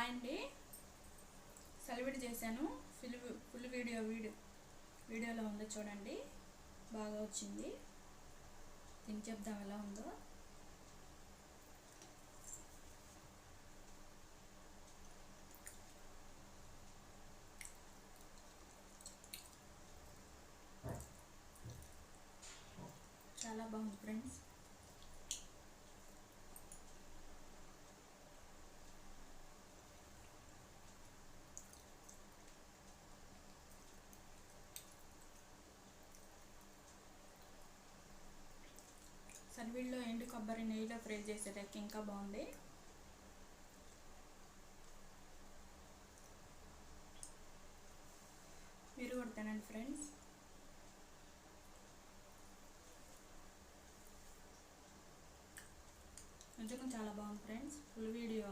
Hi అండి, సెలవిడి చేశాను. Full వీడియోలో ఉందో చూడండి, బాగా వచ్చింది. తిని చెప్దాం ఎలా ఉందో. చాలా బాగుంది ఫ్రెండ్స్. సర్వీల్లో ఎండు కొబ్బరి నెయ్యిలో ఫ్రై చేసేటట్టు ఇంకా బాగుంది. మీరు కూడా తినండి ఫ్రెండ్స్. నిజంగా చాలా బాగుంది ఫ్రెండ్స్. Full video